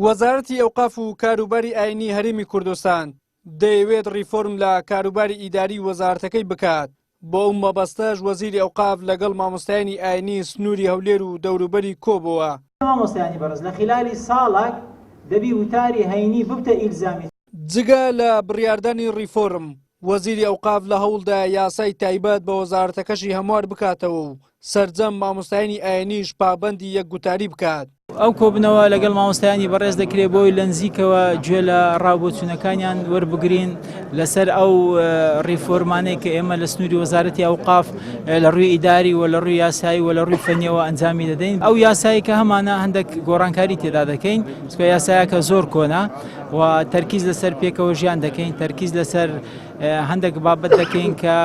وەزارەتی ئەوقاف و کاروباری ئاینی هەرێمی کوردستان دەیەوێت ڕیفۆرم لە کاروباری ئیداری وەزارەتەکەی بکات. بۆ ئەو مەبەستەش وەزیری ئەوقاف لەگەڵ مامۆستایانی ئاینی سنووری هەولێر و دەوروبەری کۆبووە. مامۆستایانی بەڕێز لە خلالی ساڵێک دەبی وتاری هەینی ببتە ئیلزامی. جگە لە بڕیاردانی ڕیفۆرم وەزیری ئەوقاف لە هەوڵدا یاسای تایبەت بە وەزارەتەکەشی هەموار بکاتەوە و سەرجەم مامۆستایانی ئاینیش پابەندی یەکگوتاری بکات. ئەو کۆبنەوە لەگەڵ مامۆستایانی بەڕێز دەکرێت بۆی لە نزیکەوە گوێ لە ڕاوبۆچوونەکانیان وەربگرین لەسەر ئەو ڕیفۆرمانەی کە ئێمە لە سنووری وەزارەتی ئەوقاف لە ڕووی ئیداری و لە ڕووی یاسایی و لە ڕووی فەنیەوە ئەنجامی دەدەین. ئەو یاسایی کە هەمانە هەندێک گۆڕانکاری تێدا دەکەین، چکە یاسایەکە زۆر کۆنا و تەرکیز لەسەر پێکەوە ژیان دەکەین، تەرکیز لەسەر هەندێک بابەت دەکەین کە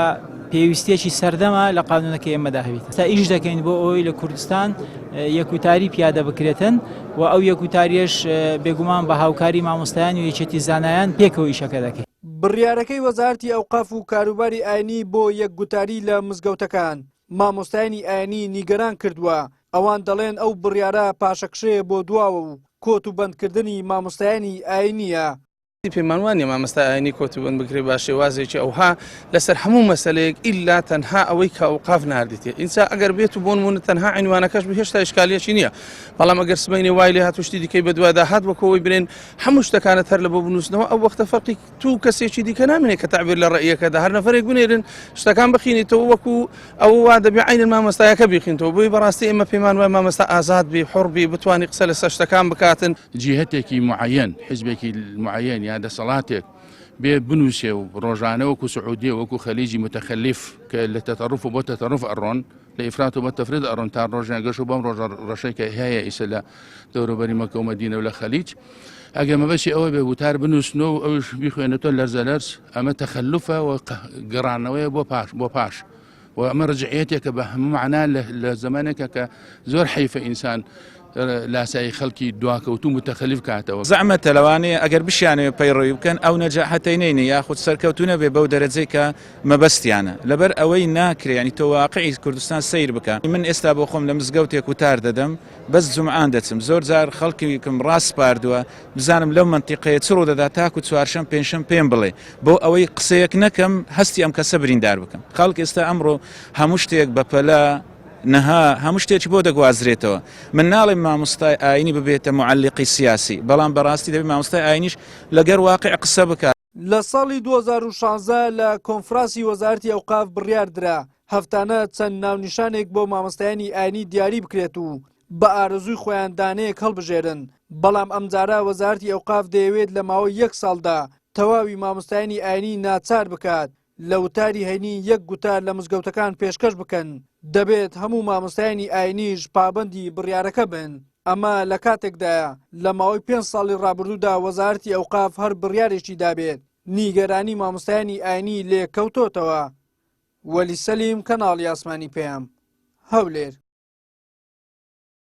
پێویستێکی سەردەمە لە قانونەکە ئێمەدا هەبێت. تا ئیش دەکەین بۆ ئەوەی لە کوردستان یەکوتاری پیادە بکرێتن و ئەو یەکوتاریش بێگومان بە هاوکاری مامۆستایان و یەکێتی زانایان پێکەوە ئیشەکە دەکەین. بڕیارەکەی وەزارەتی ئەوقاف و کاروباری ئاینی بۆ یەکگوتاری لە مزگەوتەکان مامۆستایانی ئاینی نیگەران کردووە. ئەوان دەڵێن ئەو بڕیارە پاشەکشەیە بۆ دواوە و کۆت و بەندکردنی مامۆستایانی ئاینیە. پێمان وانە مامۆستا ئاینی کۆتوبند بکرێت بە شێوازێکی ئەوها لەسەر هەموو مەسەلەیەک ئیلا تەنها ئەوەی کە ئەوقاف ناردێتێ. ئینسا ئەگەر بێت و بۆ نمونە تەنها عنوانەکەش هێشتا ئیشکالیەکی نییە، بەڵام ئەگەر سبەینی وای لێ هاتوو شتی دیکەی بەدووادا هات وەکەوەی برێن هەموو شتەکانت هەر لە بۆ بنووسنەوە ئەو وەختە فەرقی تو کەسێکی دیکە نامێنێت کە تعبیر لە ڕێیەکەدا هەر نەفرێک بنێرن شتەکان بخینیتەوە وەکو ئەو وا دەبێ عینن مامۆستایەکە بیخینەوە. بۆی بەڕاستی ئێمە پێمان وای مامۆستا ئازاد بێ، حڕ بێ، بتوانانی قسە لەسەر شتەکان بکاتن. جیهەتێکی معەن، حیزبێکی معەن یا دەسەڵاتێک بێ بنووسێ و ڕۆژانە وەکو سعودیە وەکو خەلیجی متەخەلیف کە لە تەتەڕف و بۆ تەتەڕف ئەڕۆن، لە ئیفرات و بە تەفرید ئەڕۆن تا ڕۆژیان گەشت و بەم ڕەشەی کە هەیە ئیسە لە دەوروبەری مەکە و مەدینە و لە خەلیج. ئەگەر مەبەستی ئەوە بێ وتار بنووسنەوە و ئەوش بیخوێنێتەوە لەرزەلەرز، ئەمە تەخەلوفە و گەڕانەوەیە بۆ پاش و ئەمە ڕجعیەتێکە بە هەموو معنا لە زمانێکە کە زۆر حەیفە ئینسان لاسایی خەڵکی دواکەوتو متەخەلیف کاتەوە. زەحمەتە لەوانەیە ئەگەر بشیانەوە پەیڕەوی بکەن ئەو نەجاحەتەی نینە یاخود سەرکەوتونە بێ بەو دەرەجەی کە مەبەستیانە، لەبەر ئەوەی ناکرێ ینی تۆ واقعی کوردستان سیر بکە. من ئێستا بۆ خۆم لە مزگەوتێک وتار دەدەم، بەس جومعان دەچم، زۆر جار خەڵکیکم ڕاست پاردووە بزانم لەو منتیقەیە چ ڕوو دەدا تاکو چوارشەم پێنجشەم پێم بڵێ، بۆ ئەوەی قسەیەک نەکەم هەستی ئەم کەسە بریندار بکەم. خەڵک ئێستا ئەمڕۆ هەموو شتێک بەپەلا نەها هەموو شتێکی بۆ دەگوازرێتەوە. من ناڵێم مامۆستای ئاینی ببێتە معەلقی سیاسی، بەڵام بەڕاستی دەبێت مامۆستای ئاینیش لەگەر واقع قسە بکات. لە ساڵی 2016 لە کۆنفراسی وەزارەتی ئەوقاف بڕیار درا هەفتانە چەند ناونیشانێک بۆ مامۆستایانی ئاینی دیاری بکرێت و بە ئارەزووی خۆیان دانەیەک هەڵبژێرن. بەڵام ئەمجارە وەزارەتی ئەوقاف دەیەوێت لە ماوەی 1 ساڵدا تەواوی مامۆستایانی ئاینی ناچار بکات لە وتاری هەینی یەک گوتار لە مزگەوتەکان پێشکەش بکەن. دەبێت هەموو مامۆستایانی ئاینیش پابەندی بڕیارەکە بن. ئەمە لە کاتێکدایە لە ماوەی 5 ساڵی ڕابردوودا وەزارەتی ئەوقاف هەر بڕیارێکی دابێت نیگەرانی مامۆستایانی ئاینی لێکەوتۆتەوە. وەلی سەلیم، کەناڵی ئاسمانی پێم، هەولێر.